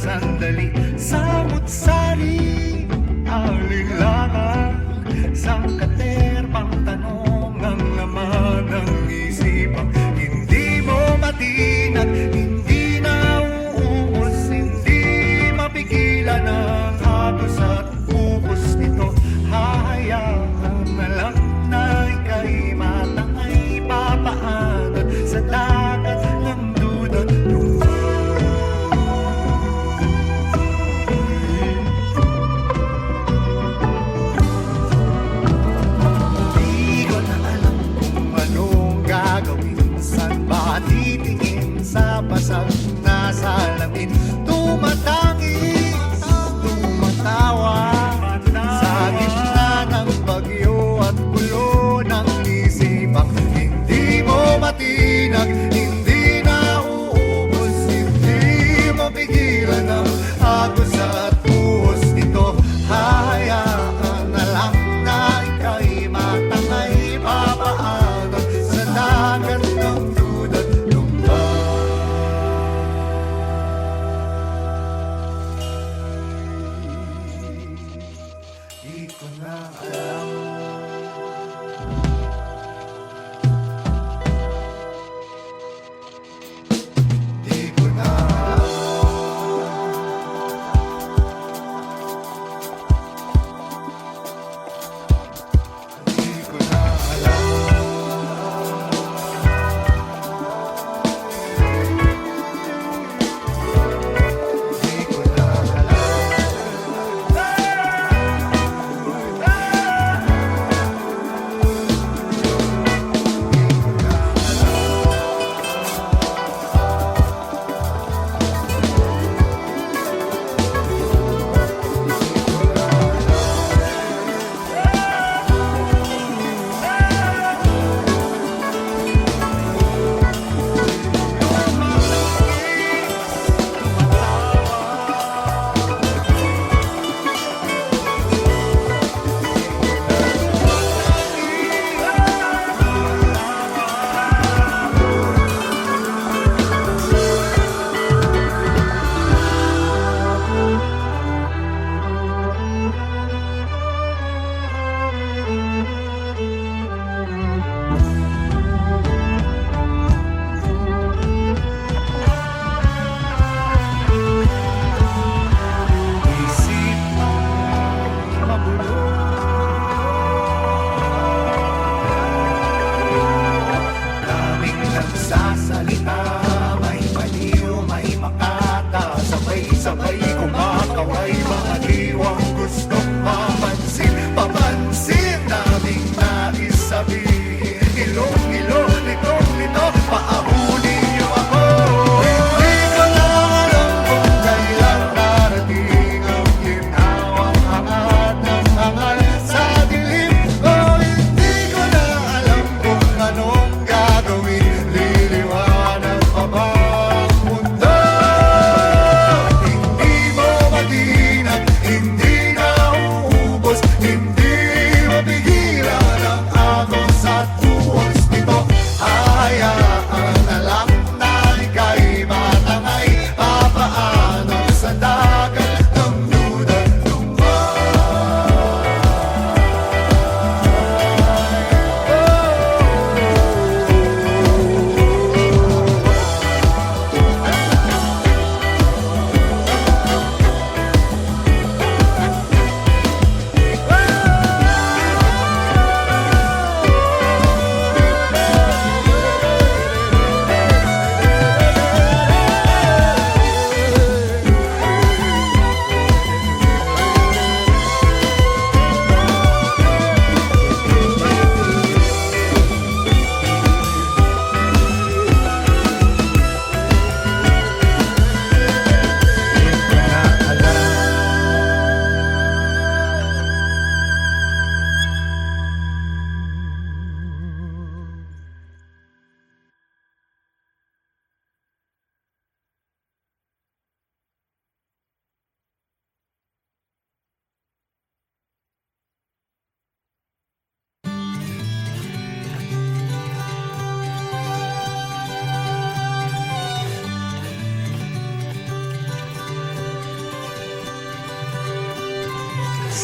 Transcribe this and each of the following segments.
sandali, samut-sari, alinlangan, sangkater, pang tanong ang laman ng isipang hindi mo matinag, hindi na uubos, hindi mapigilan ang hagos at buhos nito. Hahayaan na lang na ika'y matangay, papaanan sa dagat ng duda.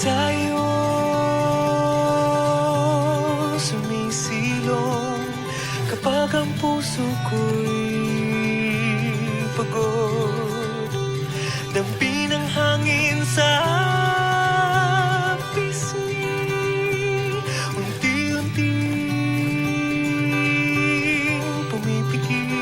tayo sumisilong kapag ang puso ko'y pagod. Dampi ng hangin sa pisngi, unti-unting pumipikit.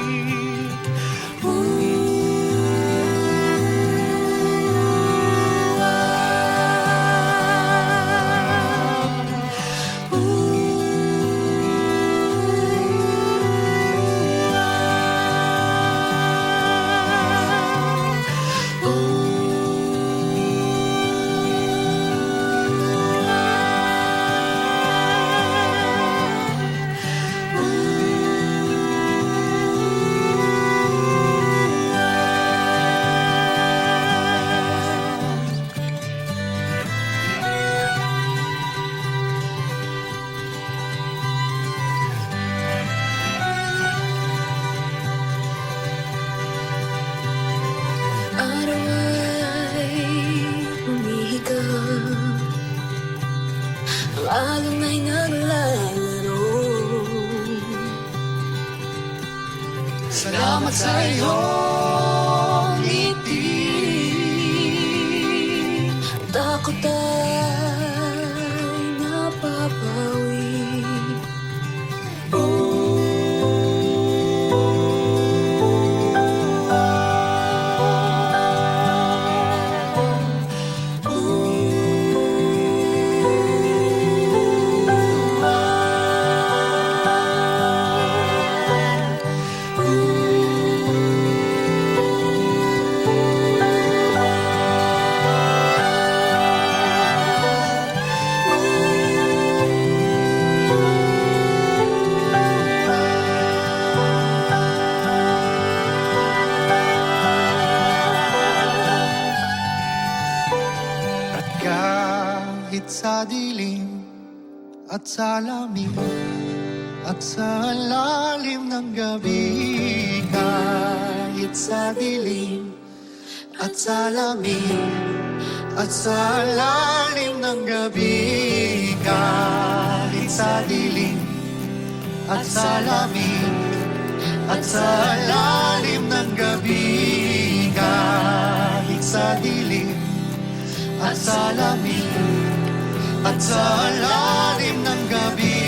Araw ay humihigop, ang alon ay naglalaro. Salamat sa iyong ngiti. Ang takot ay napapawi. At kahit sa dilim at sa lamig at sa lalim ng gabi, kahit sa dilim at sa lamig at sa lalim ng gabi, kahit sa dilim at sa lamig at sa lalim ng gabi, kahit sa dilim at sa lamig at sa lalim ng gabi.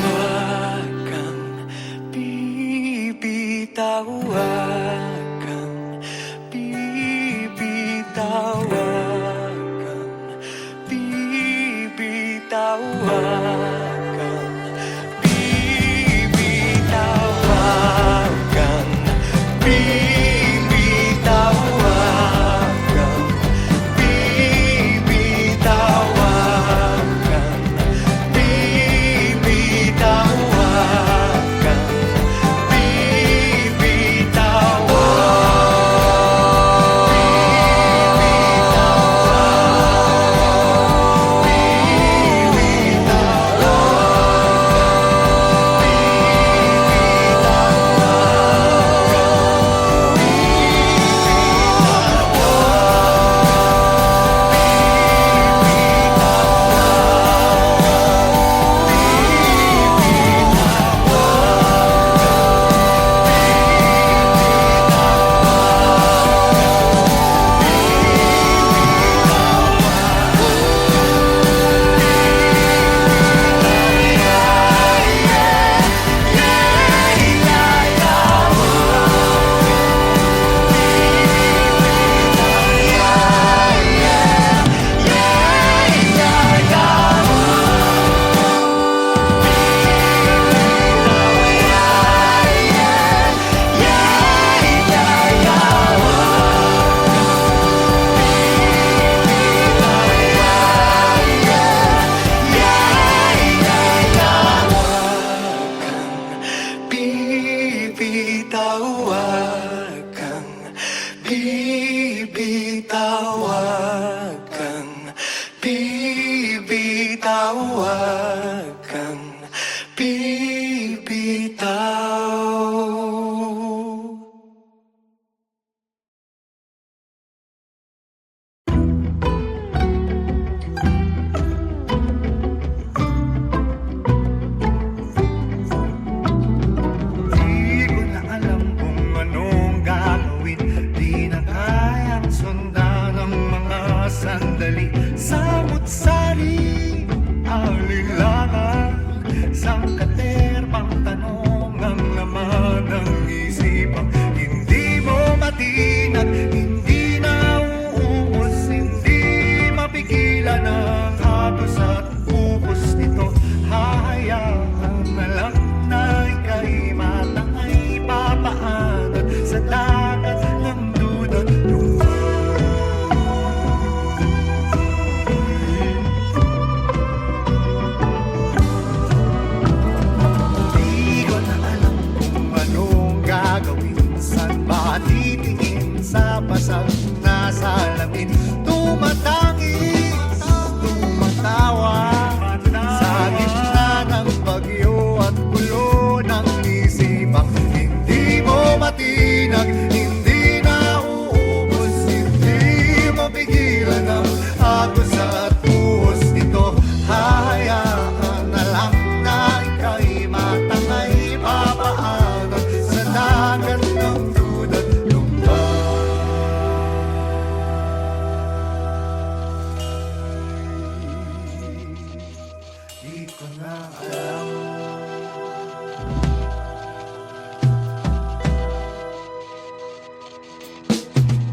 Huwag kang bibitaw, huwag kang bibitaw, huwag kang bibitaw, huwag kang bibitaw, huwag kang bibitaw, huwag kang bibitaw, huwag kang akin tumatangi, tumatawa sa gitna ng bagyo at gulo ng isipan. Hindi mo matinag, hindi na uubos, hindi mapigilan ang agos at buhos nito. Hayaan na lang na ika'y matangay, papaanan sa dagat ng duda't lumbay. Di ko na alam,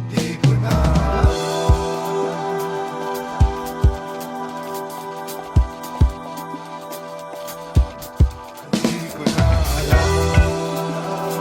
di ko na di ko na alam, di ko na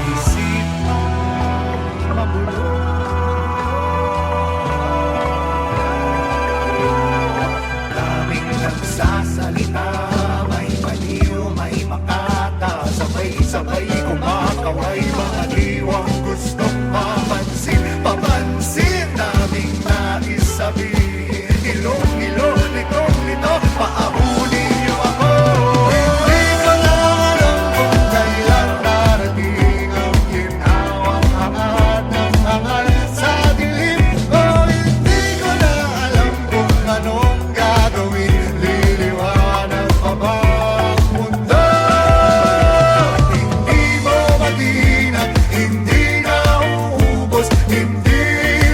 isip mabulo. Daming nagsasalita, may baliw, may makata, sabay-sabay kumakaway, mga diwang gustong mapansin, papansin. Daming nais sabihin, ilong-ilo, litong-lito, paabunin niyo ako. Hindi ko na alam kung kailan darating ang ginawang hangat ng hangal sa dilim. Hindi ko na alam kung anong gagawin, liliwanag pa ba ang mundo? Hindi mo matinag, hindi na uubos, hindi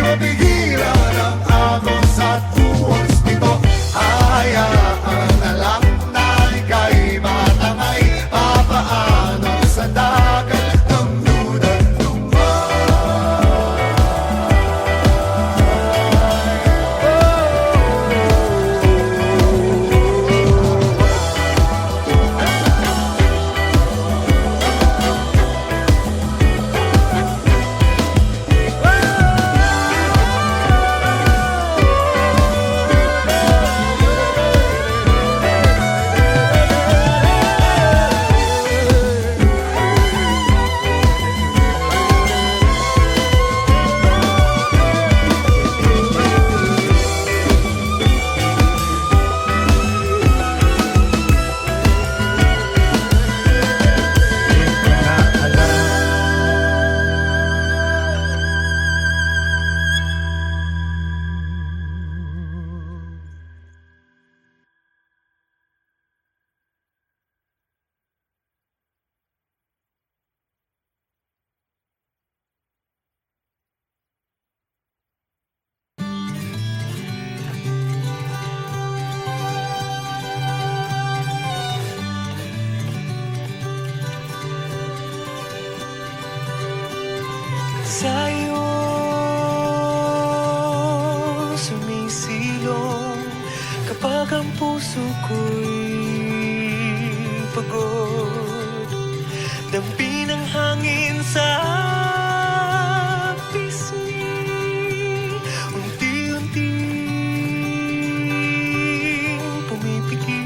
mapigilan ang agos at buhos nito. Hayaan na lang na ika'y matangay, papaano sa dagat ng duda't lumbay. Sa'yo sumisilong kapag ang puso ko'y pagod. Dampi ng hangin sa pisngi, unti-unting pumipikit.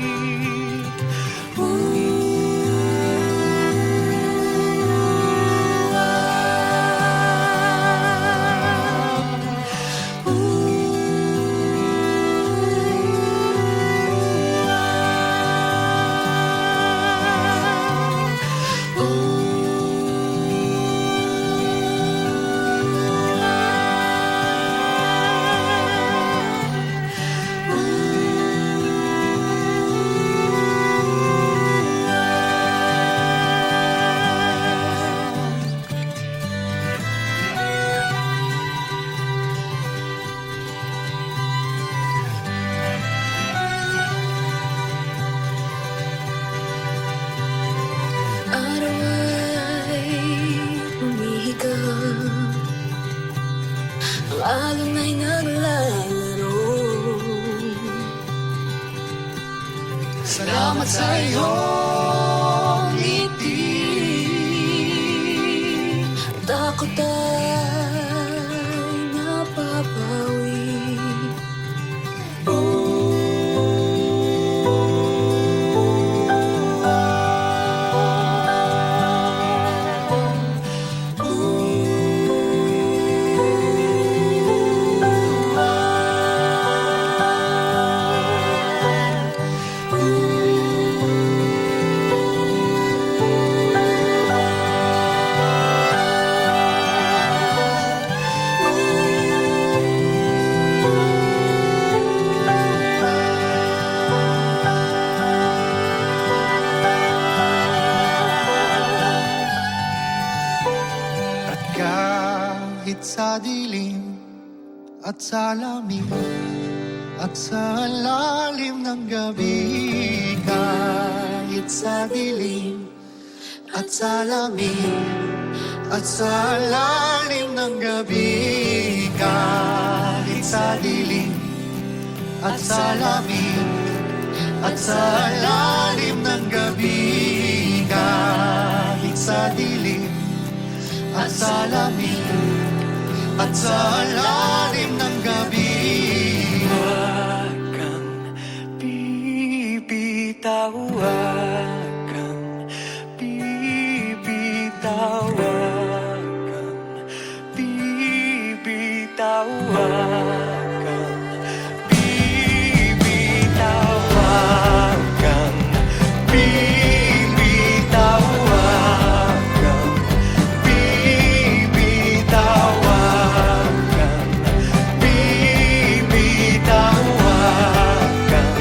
sa iyong ngiti. Takot ay napapawi. At kahit sa dilim at sa lamig at sa lalim ng gabi, kahit sa dilim at sa lamig at sa lalim ng gabi, kahit sa dilim at sa lamig at sa lalim ng gabi, kahit sa dilim at sa lamig at sa lalim ng gabi. Huwag kang bibitaw, huwag kang bibitaw, huwag kang bibitaw, huwag kang bibitaw, huwag kang bibitaw, huwag kang bibitaw, huwag kang bibitaw, huwag kang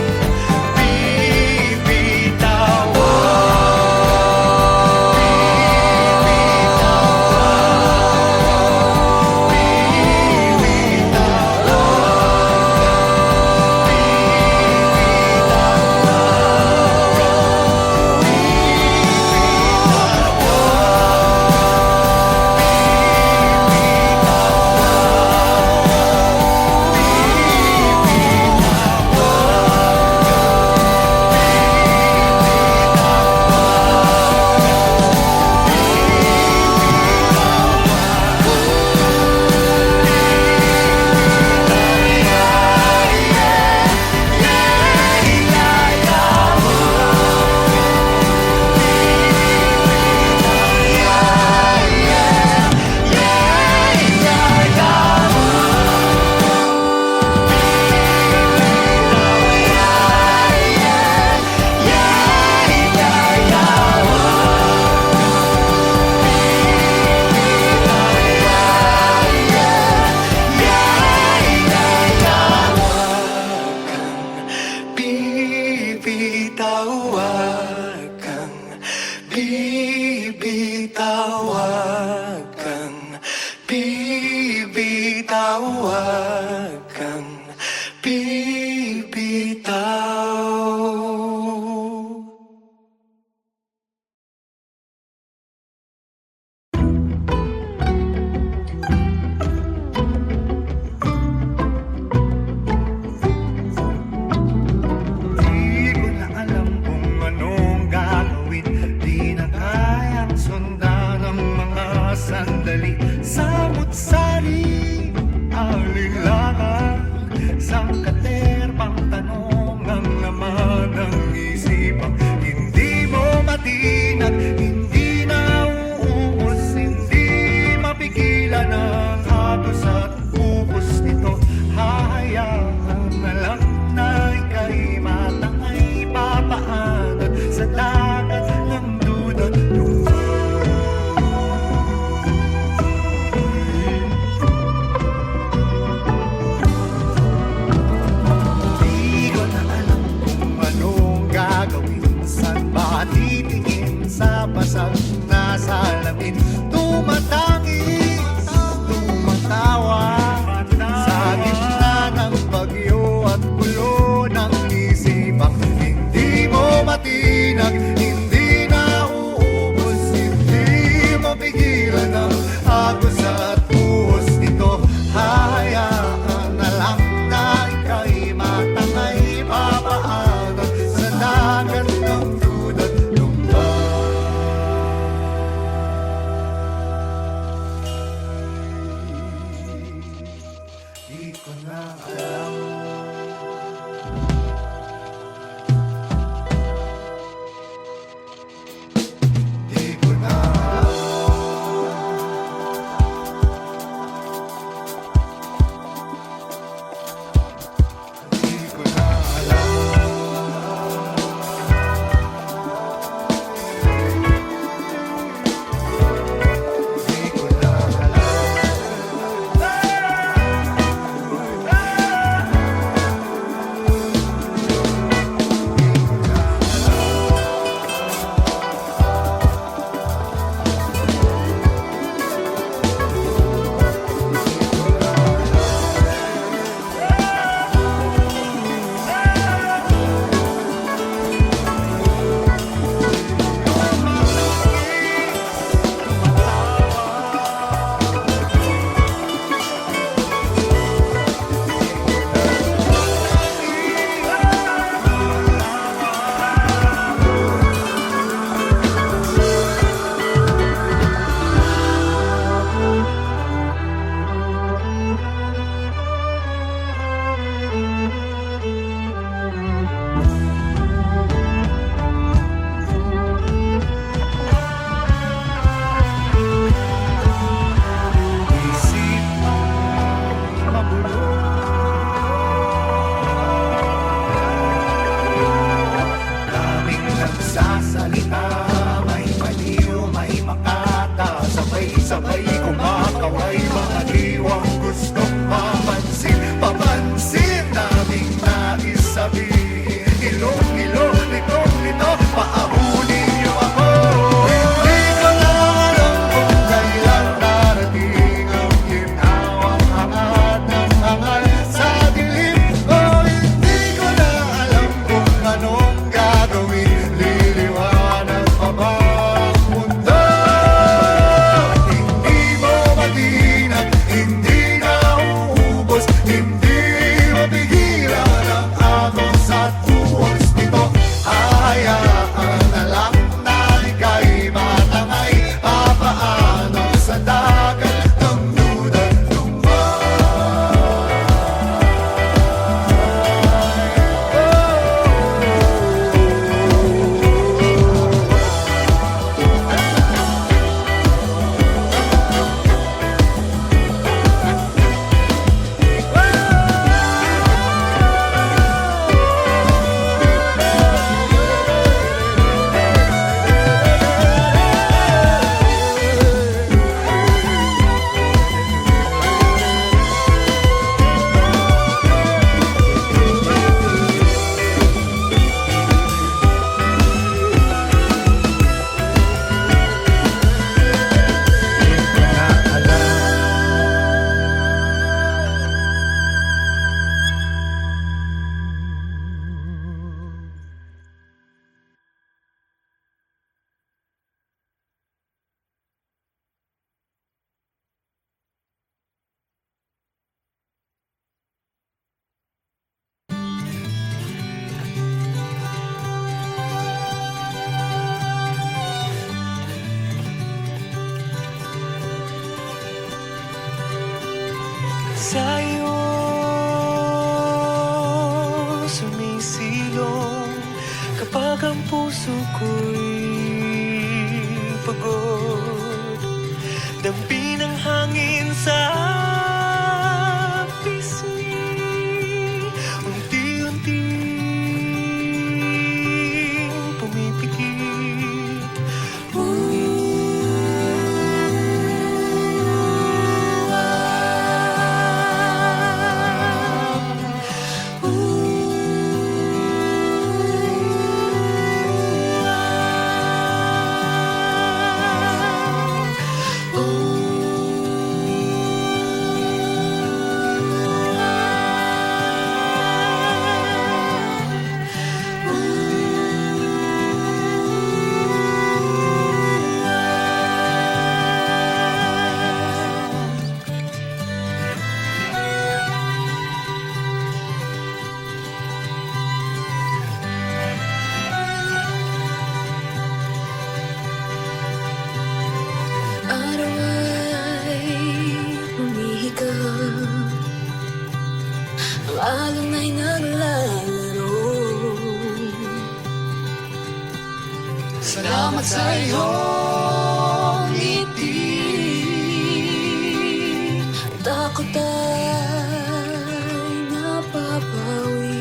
bibitaw, bibitaw, huwag kang bibitaw. Di ko na alam kung anong gagawin, di na kayang sundan ang mga sandali. Samut-sari, alinlangan, sangkaterbang tanong ang laman ng isipan. Hindi mo matinag, hindi na uubos, hindi mapigilan ang agos at ubos nito. Hahayaan na lang na ika'y matangay papaanan sa dagat ng duda. Di ko na alam kung anong gagawin, saan ba titingin sa basag na salamin. Tumatangis, tumatawa sa gitna ng bagyo at gulo ng isipan. Hindi mo matinag, hindi na uubos, hindi mapigilan ang agos at buhos nito. Hayaan na lang na ika'y matangay papaanan sa dagat ng sa'yo sumisilong kapag ang puso ko'y pagod. Dampi ng hangin sa pisngi, unti-unting pumipikit. Araw ay humihigang, ang alon ay naglalaro. Salamat sa iyong ngiti, takot ay napapawi.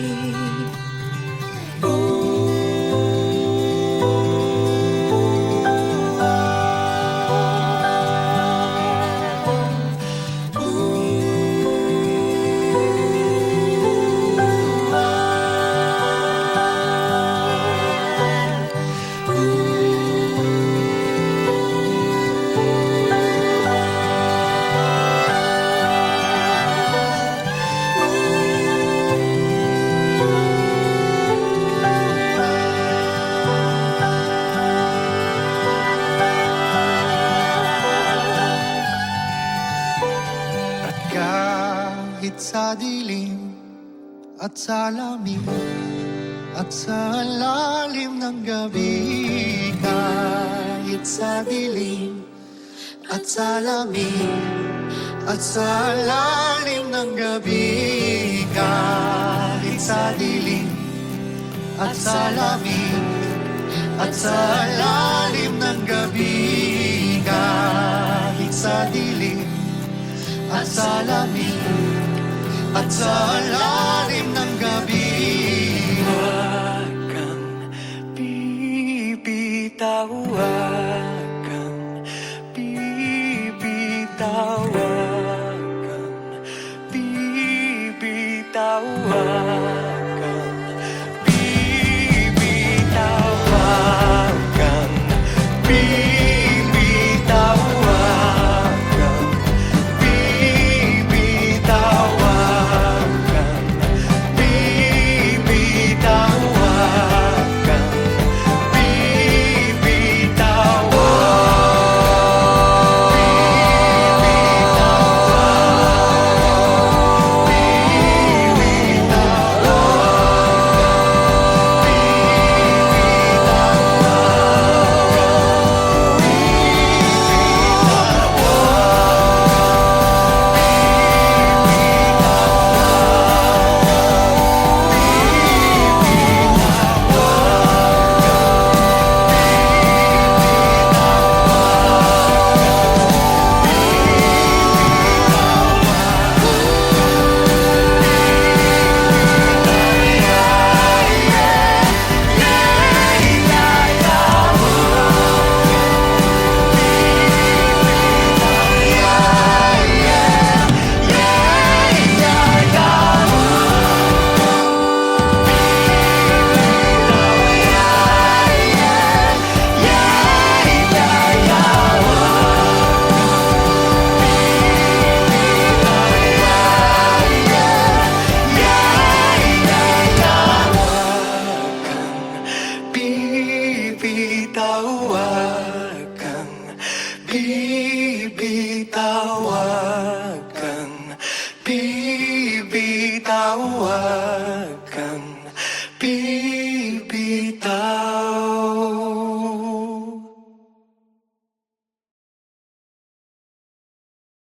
At kahit sa dilim at sa lamig at sa lalim ng gabi, kahit sa dilim at sa lamig at sa lalim ng gabi, kahit sa dilim at sa lamig at sa lalim ng gabi, kahit sa dilim at sa lamig at sa lalim ng gabi. Huwag kang bibitaw, huwag kang bibitaw, huwag kang bibitaw, huwag kang bibitaw, huwag kang bibitaw, huwag kang bibitaw, huwag kang bibitaw, huwag kang bibitaw, bibitaw, huwag kang